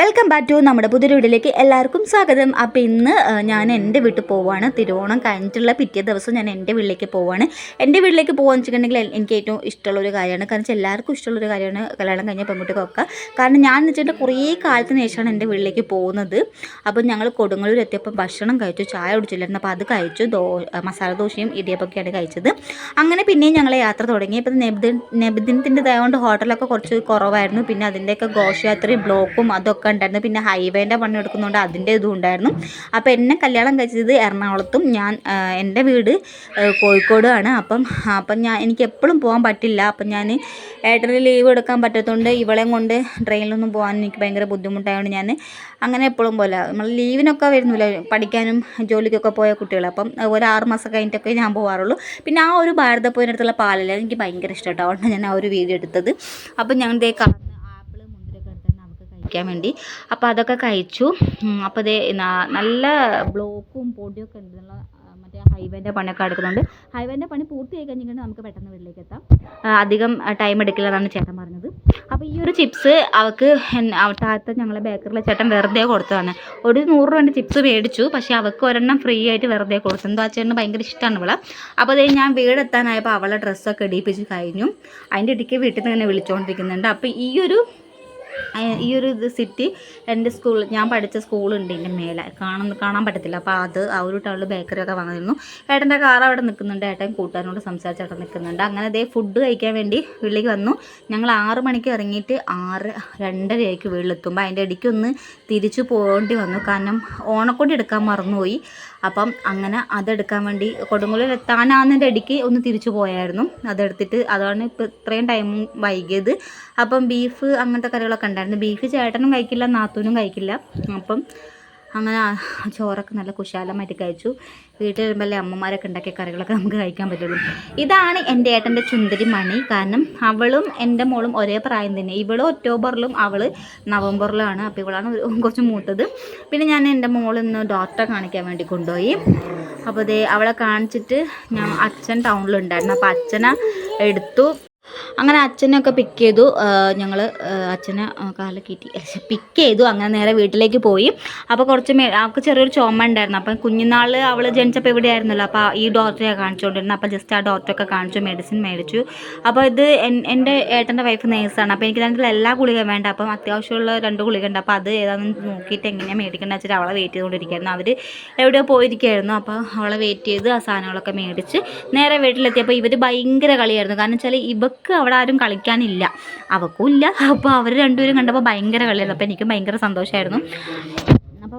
Welcome back to നമ്മുടെ പുതിയൊരു വീഡിയോയിലേക്ക് എല്ലാവർക്കും സ്വാഗതം. അപ്പോൾ ഇന്ന് ഞാൻ എൻ്റെ വീട്ടിൽ പോവുകയാണ്. തിരുവോണം കഴിഞ്ഞിട്ടുള്ള പിറ്റേ ദിവസം ഞാൻ എൻ്റെ വീട്ടിലേക്ക് പോവുകയാണ്. എൻ്റെ വീട്ടിലേക്ക് പോകുകയെന്ന് വെച്ചിട്ടുണ്ടെങ്കിൽ എനിക്ക് ഏറ്റവും ഇഷ്ടമുള്ളൊരു കാര്യമാണ്. കാരണം വെച്ചാൽ എല്ലാവർക്കും ഇഷ്ടമുള്ളൊരു കാര്യമാണ് കല്യാണം കഴിഞ്ഞ പെൺകുട്ടികൾക്കൊക്കെ. കാരണം ഞാൻ എന്ന് വെച്ചിട്ടുണ്ടെങ്കിൽ കുറേ കാലത്തിന് ശേഷമാണ് എൻ്റെ വീട്ടിലേക്ക് പോകുന്നത്. അപ്പോൾ ഞങ്ങൾ കൊടുങ്ങല്ലൂർ എത്തിയപ്പോൾ ഭക്ഷണം കഴിച്ചു, ചായ കുടിച്ചില്ലായിരുന്നു. അപ്പോൾ അത് കഴിച്ചു. മസാല ദോശയും ഇടിയപ്പൊക്കെയാണ് കഴിച്ചത്. അങ്ങനെ പിന്നെയും ഞങ്ങൾ യാത്ര തുടങ്ങി. ഇപ്പോൾ നബിദിനത്തിൻ്റെതായതുകൊണ്ട് ഹോട്ടലൊക്കെ കുറച്ച് കുറവായിരുന്നു. പിന്നെ അതിൻ്റെയൊക്കെ ഘോഷയാത്രയും ബ്ലോക്കും അതൊക്കെ ഉണ്ടായിരുന്നു. പിന്നെ ഹൈവേൻ്റെ പണി എടുക്കുന്നതുകൊണ്ട് അതിൻ്റെ ഇതും ഉണ്ടായിരുന്നു. അപ്പോൾ എന്നെ കല്യാണം കഴിച്ചത് എറണാകുളത്തും എൻ്റെ വീട് കോഴിക്കോടുമാണ്. അപ്പം എനിക്ക് എപ്പോഴും പോകാൻ പറ്റില്ല. അപ്പം ഞാൻ ഏട്ടന് ലീവ് എടുക്കാൻ പറ്റാത്തതുകൊണ്ട് ഇവളെയും കൊണ്ട് ട്രെയിനിലൊന്നും പോകാൻ എനിക്ക് ഭയങ്കര ബുദ്ധിമുട്ടായതുകൊണ്ട് ഞാൻ അങ്ങനെ എപ്പോഴും പോലെ നമ്മൾ ലീവിനൊക്കെ വരുന്നില്ല, പഠിക്കാനും ജോലിക്കൊക്കെ പോയ കുട്ടികൾ. അപ്പം ഒരു 6 മാസം കഴിഞ്ഞിട്ടൊക്കെ ഞാൻ പോകാറുള്ളൂ. പിന്നെ ആ ഒരു ഭാരതപ്പുഴയിനടുത്തുള്ള പാലല്ല എനിക്ക് ഭയങ്കര ഇഷ്ടമായിട്ടോ, അതുകൊണ്ട് ഞാൻ ആ ഒരു വീഡിയോ എടുത്തത്. അപ്പം ഞാൻ കഴിക്കാൻ വേണ്ടി അപ്പോൾ അതൊക്കെ കഴിച്ചു. അപ്പോൾ അതേ നല്ല ബ്ലോക്കും പൊടിയൊക്കെ ഉണ്ട്. നല്ല മറ്റേ ഹൈവേൻ്റെ പണിയൊക്കെ എടുക്കുന്നുണ്ട്. ഹൈവേൻ്റെ പണി പൂർത്തിയായി കഴിഞ്ഞിട്ട് നമുക്ക് പെട്ടെന്ന് വീട്ടിലേക്ക് എത്താം, അധികം ടൈം എടുക്കില്ല എന്നാണ് ചേട്ടൻ പറഞ്ഞത്. അപ്പോൾ ഈ ഒരു ചിപ്സ് അവൾക്ക് താഴത്തെ ഞങ്ങളെ ബേക്കറിലെ ചേട്ടൻ വെറുതെ കൊടുത്തതാണ്. ഒരു 100 രൂപ ചിപ്സ് മേടിച്ചു, പക്ഷേ അവൾക്ക് ഒരെണ്ണം ഫ്രീ ആയിട്ട് വെറുതെ കൊടുത്തു. എന്തോ ആ ചേട്ടന് ഭയങ്കര ഇഷ്ടമാണ് ഇവളെ. അപ്പോൾ അതേ ഞാൻ വീടെത്താനായപ്പോൾ അവളെ ഡ്രസ്സൊക്കെ ഇടിയിപ്പിച്ച് കഴിഞ്ഞു. അതിൻ്റെ ഇടയ്ക്ക് വീട്ടിൽ നിന്ന് തന്നെ വിളിച്ചുകൊണ്ടിരിക്കുന്നുണ്ട്. അപ്പോൾ ഈ ഒരു സിറ്റി എൻ്റെ ഞാൻ പഠിച്ച സ്കൂളുണ്ട് ഇതിൻ്റെ മേലെ കാണാൻ പറ്റത്തില്ല. അപ്പോൾ ആ ഒരു ടൗണിൽ ബേക്കറിയൊക്കെ വന്നിരുന്നു. ഏട്ടൻ്റെ കാർ അവിടെ നിൽക്കുന്നുണ്ട്. ഏട്ടൻ കൂട്ടുകാരനോട് സംസാരിച്ച് അവിടെ നിൽക്കുന്നുണ്ട്. അങ്ങനെ അതേ ഫുഡ് കഴിക്കാൻ വേണ്ടി വീട്ടിലേക്ക് വന്നു. ഞങ്ങൾ 6 മണിക്ക് ഇറങ്ങിയിട്ട് 2:30 വീട്ടിലെത്തുമ്പോൾ അതിൻ്റെ ഇടയ്ക്ക് ഒന്ന് തിരിച്ചു പോകേണ്ടി വന്നു. കാരണം ഓണക്കോടി എടുക്കാൻ മറന്നുപോയി. അപ്പം അങ്ങനെ അതെടുക്കാൻ വേണ്ടി കൊടുങ്ങല്ലൂർ എത്താനാകുന്നതിൻ്റെ ഇടയ്ക്ക് ഒന്ന് തിരിച്ചു പോയായിരുന്നു. അതെടുത്തിട്ട് അതാണ് ഇപ്പോൾ ഇത്രയും ടൈം വൈകിയത്. അപ്പം ബീഫ് അങ്ങനത്തെ കറികളൊക്കെ ഉണ്ടായിരുന്നു. ബീഫ് ചേട്ടനും കഴിക്കില്ല, നാത്തൂനും കഴിക്കില്ല. അപ്പം അങ്ങനെ ചോറൊക്കെ നല്ല കുശാലമായിട്ട് കഴിച്ചു. വീട്ടിൽ വരുമ്പോൾ അമ്മമാരൊക്കെ ഉണ്ടാക്കിയ കറികളൊക്കെ നമുക്ക് കഴിക്കാൻ പറ്റുള്ളൂ. ഇതാണ് എൻ്റെ ഏട്ടൻ്റെ ചുന്ദരി മണി. കാരണം അവളും എൻ്റെ മോളും ഒരേ പ്രായം തന്നെ. ഇവളും ഒക്ടോബറിലും അവൾ നവംബറിലുമാണ്. അപ്പോൾ ഇവളാണ് കുറച്ച് മൂത്തത്. പിന്നെ ഞാൻ എൻ്റെ മോളിന്ന് ഡോക്ടറെ കാണിക്കാൻ വേണ്ടി കൊണ്ടുപോയി. അപ്പോൾ അവളെ കാണിച്ചിട്ട് അച്ഛൻ ടൗണിലുണ്ടായിരുന്നു. അപ്പോൾ അച്ഛനെ എടുത്തു. അങ്ങനെ അച്ഛനൊക്കെ പിക്ക് ചെയ്തു. ഞങ്ങൾ അച്ഛനെ പിക്ക് ചെയ്തു. അങ്ങനെ നേരെ വീട്ടിലേക്ക് പോയി. അപ്പോൾ കുറച്ച് അവൾക്ക് ചെറിയൊരു ചുമ ഉണ്ടായിരുന്നു. അപ്പം കുഞ്ഞുനാൾ അവൾ ജനിച്ചപ്പോൾ ഇവിടെ ആയിരുന്നല്ലോ. അപ്പോൾ ഈ ഡോക്ടറെ കാണിച്ചുകൊണ്ടിരുന്നു. അപ്പോൾ ജസ്റ്റ് ആ ഡോക്ടറൊക്കെ കാണിച്ചു, മെഡിസിൻ മേടിച്ചു. അപ്പോൾ ഇത് എൻ്റെ ഏട്ടൻ്റെ വൈഫ് നേഴ്സാണ്. അപ്പോൾ എനിക്ക് രണ്ടിൽ എല്ലാ ഗുളിക വേണ്ട. അപ്പം അത്യാവശ്യമുള്ള 2 ഗുളിക ഉണ്ട്. അപ്പോൾ അത് ഏതാണെന്ന് നോക്കിയിട്ട് എങ്ങനെയാണ് മേടിക്കേണ്ടത് വെച്ചിട്ട് അവളെ വെയിറ്റ് ചെയ്തുകൊണ്ടിരിക്കുകയായിരുന്നു. അവർ എവിടെയോ പോയിരിക്കുകയായിരുന്നു. അപ്പോൾ അവളെ വെയിറ്റ് ചെയ്ത് ആ സാധനങ്ങളൊക്കെ മേടിച്ച് നേരെ വീട്ടിലെത്തിയപ്പോൾ ഇവർ ഭയങ്കര കളിയായിരുന്നു. കാരണം വെച്ചാൽ ഇവക്ക് അവിടെ ആരും കളിക്കാനില്ല, അവൾക്കും ഇല്ല. അപ്പോൾ അവർ രണ്ടുപേരും കണ്ടപ്പോൾ ഭയങ്കര കളിയായിരുന്നു. അപ്പോൾ എനിക്കും ഭയങ്കര സന്തോഷമായിരുന്നു. അപ്പോൾ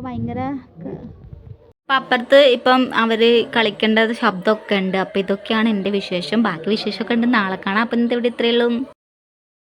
അപ്പം അപ്പുറത്ത് ഇപ്പം അവർ കളിക്കേണ്ട ശബ്ദമൊക്കെ ഉണ്ട്. അപ്പോൾ ഇതൊക്കെയാണ് എൻ്റെ വിശേഷം. ബാക്കി വിശേഷമൊക്കെ ഉണ്ട്, നാളെ കാണാം. അപ്പം ഇന്നിവിടെ ഇത്രയേ ഉള്ളൂ.